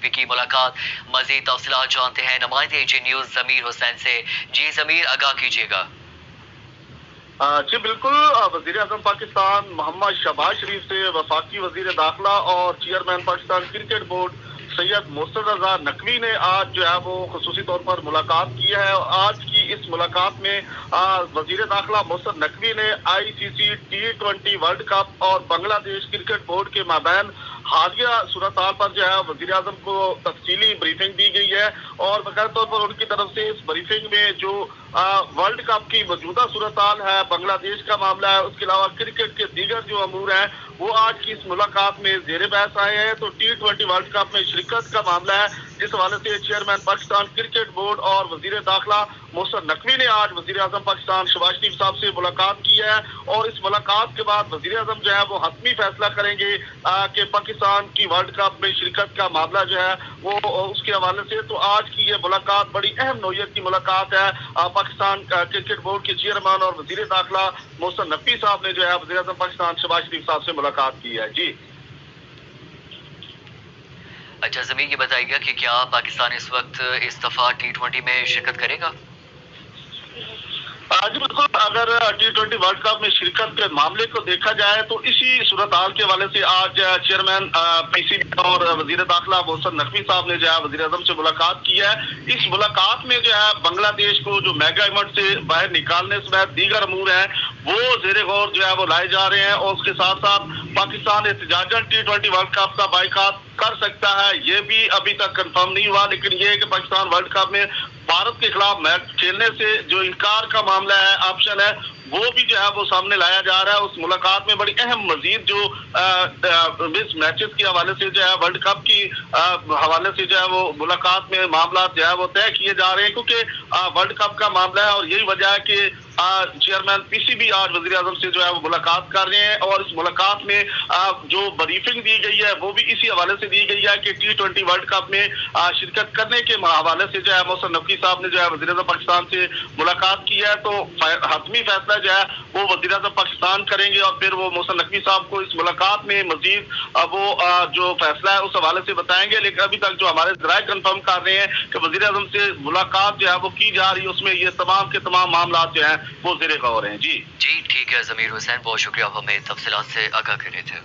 بھی کی ملاقات. مزید تفصیلات جانتے ہیں نمائندے جی نیوز ضمیر حسین سے. جی ضمیر، آگاہ کیجیے گا. جی بالکل، وزیر اعظم پاکستان محمد شہباز شریف سے وفاقی وزیر داخلہ اور چیئرمین پاکستان کرکٹ بورڈ سید محسن رضا نقوی نے آج جو ہے وہ خصوصی طور پر ملاقات کی ہے. آج کی اس ملاقات میں وزیر داخلہ محسن نقوی نے ICC T20 ورلڈ کپ اور بنگلہ دیش کرکٹ بورڈ کے مابین حالیہ صورتحال پر جو ہے وزیر اعظم کو تفصیلی بریفنگ دی گئی ہے. اور باقاعدہ طور پر ان کی طرف سے اس بریفنگ میں جو ورلڈ کپ کی موجودہ صورتحال ہے، بنگلہ دیش کا معاملہ ہے، اس کے علاوہ کرکٹ کے دیگر جو امور ہیں وہ آج کی اس ملاقات میں زیر بحث آئے ہیں. تو T20 ورلڈ کپ میں شرکت کا معاملہ ہے، جس حوالے سے چیئرمین پاکستان کرکٹ بورڈ اور وزیر داخلہ محسن نقوی نے آج وزیر اعظم پاکستان شہباز شریف صاحب سے ملاقات کی ہے. اور اس ملاقات کے بعد وزیر اعظم جو ہے وہ حتمی فیصلہ کریں گے کہ پاکستان کی ورلڈ کپ میں شرکت کا معاملہ جو ہے وہ اس کے حوالے سے. تو آج کی یہ ملاقات بڑی اہم نوعیت کی ملاقات ہے. پاکستان کرکٹ بورڈ کے چیئرمین اور وزیر داخلہ محسن نقوی صاحب نے جو ہے وزیر اعظم پاکستان شہباز شریف صاحب سے ملاقات کی ہے. جی اچھا ضمیر، یہ بتائیے گا کہ کیا پاکستان اس وقت اس دفعہ T20 میں شرکت کرے گا؟ جی بالکل، اگر T20 ورلڈ کپ میں شرکت کے معاملے کو دیکھا جائے تو اسی صورتحال کے حوالے سے آج چیئرمین PCB اور وزیر داخلہ محسن نقوی صاحب نے جو ہے وزیر اعظم سے ملاقات کی ہے. اس ملاقات میں جو ہے بنگلہ دیش کو جو میگا ایونٹ سے باہر نکالنے سمیت دیگر امور ہیں وہ زیر غور جو ہے وہ لائے جا رہے ہیں. اور اس کے ساتھ ساتھ پاکستان احتجاجاً T20 ورلڈ کپ کا بائیکاٹ کر سکتا ہے، یہ بھی ابھی تک کنفرم نہیں ہوا. لیکن یہ ہے کہ پاکستان ورلڈ کپ میں بھارت کے خلاف میچ کھیلنے سے جو انکار کا معاملہ ہے، آپشن ہے، وہ بھی جو ہے وہ سامنے لایا جا رہا ہے. اس ملاقات میں بڑی اہم مزید جو میچز کے حوالے سے جو ہے ورلڈ کپ کی حوالے سے جو ہے وہ ملاقات میں معاملات جو ہے وہ طے کیے جا رہے ہیں، کیونکہ ورلڈ کپ کا معاملہ ہے. اور یہی وجہ ہے کہ چیئرمین PCB آج وزیر اعظم سے جو ہے وہ ملاقات کر رہے ہیں. اور اس ملاقات میں جو بریفنگ دی گئی ہے وہ بھی اسی حوالے سے دی گئی ہے کہ T20 ورلڈ کپ میں شرکت کرنے کے حوالے سے جو ہے محسن نقوی صاحب نے جو ہے وزیر اعظم پاکستان سے ملاقات کی ہے. تو حتمی فیصلہ جو ہے وہ وزیر اعظم پاکستان کریں گے اور پھر وہ محسن نقوی صاحب کو اس ملاقات میں مزید وہ جو فیصلہ ہے اس حوالے سے بتائیں گے. لیکن ابھی تک جو ہمارے ذرائع کنفرم کر رہے ہیں کہ وزیر اعظم سے ملاقات جو ہے وہ کی جا رہی ہے، اس میں یہ تمام کے تمام معاملات جو ہیں وہ زیر غور ہیں. جی ٹھیک ہے ضمیر حسین، بہت شکریہ، آپ ہمیں تفصیلات سے آگاہ کر رہے تھے.